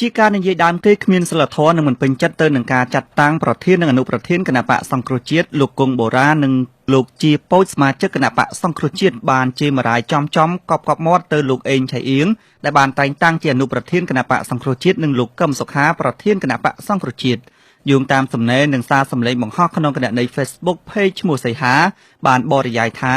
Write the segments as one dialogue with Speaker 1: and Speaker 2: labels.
Speaker 1: ជាការនិយាយដើមគេគ្មានសិលធម៌នឹងមិនពេញចិត្តទៅនឹងការចាត់តាំងប្រធាននិងអនុប្រធានគណៈបកសង្គ្រោះជាតិលោកគង់បូរ៉ានិងលោកជាពោចសមាជិកគណៈបកសង្គ្រោះជាតិបានជាមរាយចំកប់មាត់ទៅលោកអេងឆៃអៀងដែលបានតែងតាំងជាអនុប្រធានគណៈបកសង្គ្រោះជាតិនិងលោកកឹមសុខាប្រធានគណៈបកសង្គ្រោះជាតិយោងតាមសំណេរនិងសារសម្លេងបង្ហោះក្នុងគណនី Facebook Page ឈ្មោះសីហាបានបរិយាយថា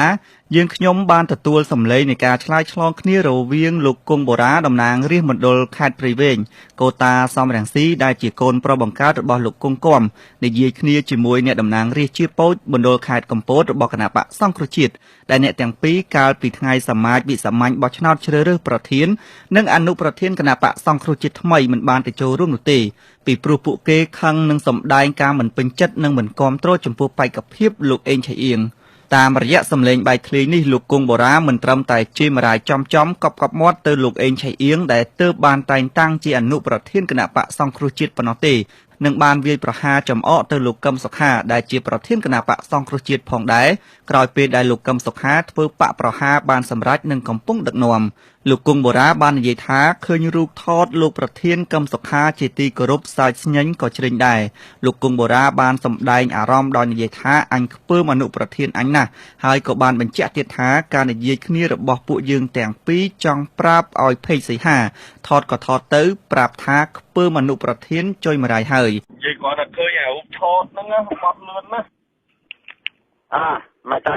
Speaker 1: យើងខ្ញុំបានទទួលសម្លេងនៃការឆ្លើយឆ្លងគ្នារវាងលោកគង់បូរ៉ាតំណាងរាជមណ្ឌលខេត្តព្រៃវែងកូតាសំរងស៊ីដែលជាកូនប្រុសបង្កើតរបស់លោកគង់គំនិយាយគ្នាជាមួយអ្នកតំណាងរាជជាពោចមណ្ឌលខេត្តកំពតរបស់គណៈបកសង្គ្រោះជាតិដែលអ្នកទាំងពីរកាលពីថ្ងៃសមាជវិសាមញ្ញបោះឆ្នោតជ្រើសរើសប្រធាននិងអនុប្រធានគណៈបកសង្គ្រោះជាតិថ្មីមិនបានទៅចូលរួមនោះទេពីព្រោះពួកគេខឹងនឹងសម្ដែងការមិនពេញចិត្តនិងមិនគាំទ្រចំពោះបេក្ខភាពលោកអេងឆៃអៀងតាមរយៈសម្លេងបែកធ្លាយនេះលោកគង់បូរ៉ាមិនត្រឹមតែជាមរាយចំកប់មាត់ទៅលោកអេងឆៃអៀងដែលទើបបានតែងតាំងជាអនុប្រធានគណៈបកសង្គ្រោះជាតិប៉ុណ្ណោះទេនឹងបានវាយប្រហារចំអកទៅលោកកឹមសុខាដែលជាប្រធានគណៈបកសង្គ្រោះជាតិផងដែរក្រោយពេលដែលលោកកឹមសុខាធ្វើបកប្រហារបានសម្រេចនឹងកំពុងដឹកនាំលោកគង់បូរ៉ាបាននិយាយថាឃើញរូបថតលោកប្រធានកឹមសុខាជាទីគោរពសាច់ស្ញែងក៏ជ្រិញដែរលោកគង់បូរ៉ាបានសម្ដែងអារម្មណ៍ដោយនិយាយថាអញខ្ពើមអនុប្រធានអញណាស់ហើយក៏បានបញ្ជាក់ទៀតថាការនិយាយគ្នារបស់ពួកយើងទាំងពីរចង់ប្រាប់ឲ្យភេកសីហាថតក៏ថតទៅប្រាប់ថាខ្ពើមអនុប្រធានចុយមរាយហើយ
Speaker 2: និយាយគាត់ថាឃើញអារូបថតហ្នឹងបត់លឿនណា
Speaker 3: មិនទៅ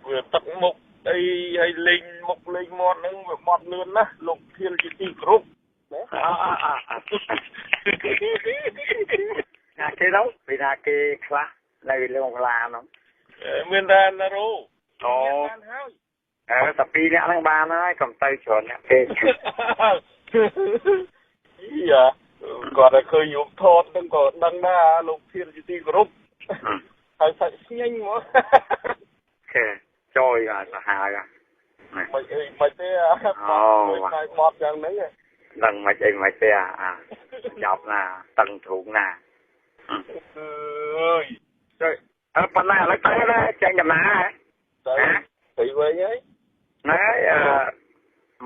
Speaker 2: វាទឹកមុខអីហើយលេងមុខលេងមាត់ហ្នឹងវាបត់លឿនណាលោកធានជាទីគ្រប់
Speaker 3: ណាគេទៅពីណាគេខ្លះនៅលើកលាហ្នឹង
Speaker 2: មានតែណារូ
Speaker 3: អូតែពីរអ្នកហ្នឹងបានហើយកុំទៅច្រើនអ្នកពេក
Speaker 2: យ៉ាគាត់តែឃើញរូបថតហ្នឹងក៏ដឹងដែរលោកធានជាទីគ្រប់ហើយសាច់ស្ញែងហ្មង
Speaker 3: ចូលហើយសាហាវ
Speaker 2: មិនអីមិនទេបត់យ៉ាងហ្នឹង
Speaker 3: ដឹងមិនអីមិនទេចាប់ណាតឹងទ្រូងណា
Speaker 2: អើយ
Speaker 3: ចុយប៉ុណ្ណាឥឡូវទៅណាចាញ់ដំណើរ
Speaker 2: ទៅទៅវិញហើយ
Speaker 3: ណា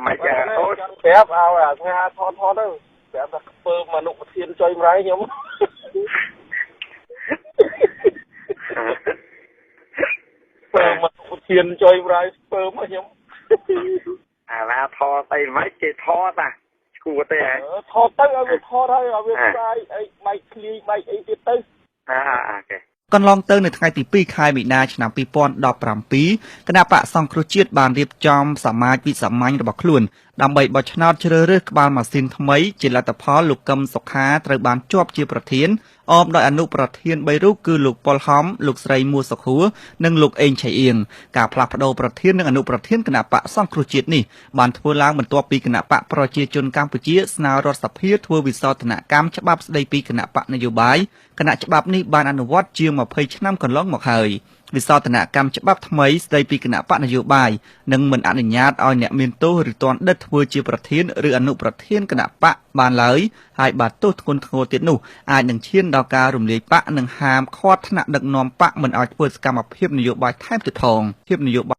Speaker 3: មិនចា
Speaker 2: អូប្រាប់ឲ្យអាស្ងាថតទៅប្រាប់ថាខ្ពើមនុស្សប្រធានចុយម្រាយខ្ញុំមកធានចុយម្រាយស្ពើមខ្ញុំ
Speaker 3: អាណាថតទៅមិនគេថតឈួរទេ
Speaker 2: ថតទៅឲ្យវាថតហើយឲ្យវាស្ដាយអីបែកឃ្លីបែកអីទៀតទៅ
Speaker 3: អូខេ
Speaker 1: កន្លងទៅនៅថ្ងៃទី2ខែមីនាឆ្នាំ2017គណៈបកសង្គ្រោះជាតិបានរៀបចំសមាជវិសាមញ្ញរបស់ខ្លួនដើម្បីបោះឆ្នោតជ្រើសរើសក្បាលម៉ាស៊ីនថ្មីជាលទ្ធផលលោកកឹមសុខាត្រូវបានជាប់ជាប្រធានអមដោយអនុប្រធាន3រូបគឺលោកប៉ុលហំលោកស្រីមួសុខួរនិងលោកអេងឆៃអៀងការផ្លាស់ប្តូរប្រធាននិងអនុប្រធានគណៈបកសង្គ្រោះជាតិនេះបានធ្វើឡើងបន្ទាប់ពីគណៈបកប្រជាជនកម្ពុជាស្នើរដ្ឋសភាធ្វើវិសោធនកម្មច្បាប់ស្តីពីគណៈបកនយោបាយគណៈច្បាប់នេះបានអនុវត្តជាង20ឆ្នាំកន្លងមកហើយវិសោធនកម្មច្បាប់ថ្មីស្តីពីគណៈបកនយោបាយនឹងមិនអនុញ្ញាតឲ្យអ្នកមានទោសឬទាន់ដិតធ្វើជាប្រធានឬអនុប្រធានគណៈបកបានឡើយហើយបើទោសធ្ងន់ធ្ងរទៀតនោះអាចនឹងឈានដល់ការរំលាយបកនិងហាមឃាត់ថ្នាក់ដឹកនាំបកមិនឲ្យធ្វើសកម្មភាពនយោបាយថែមទៀតផងភាពនយោបាយ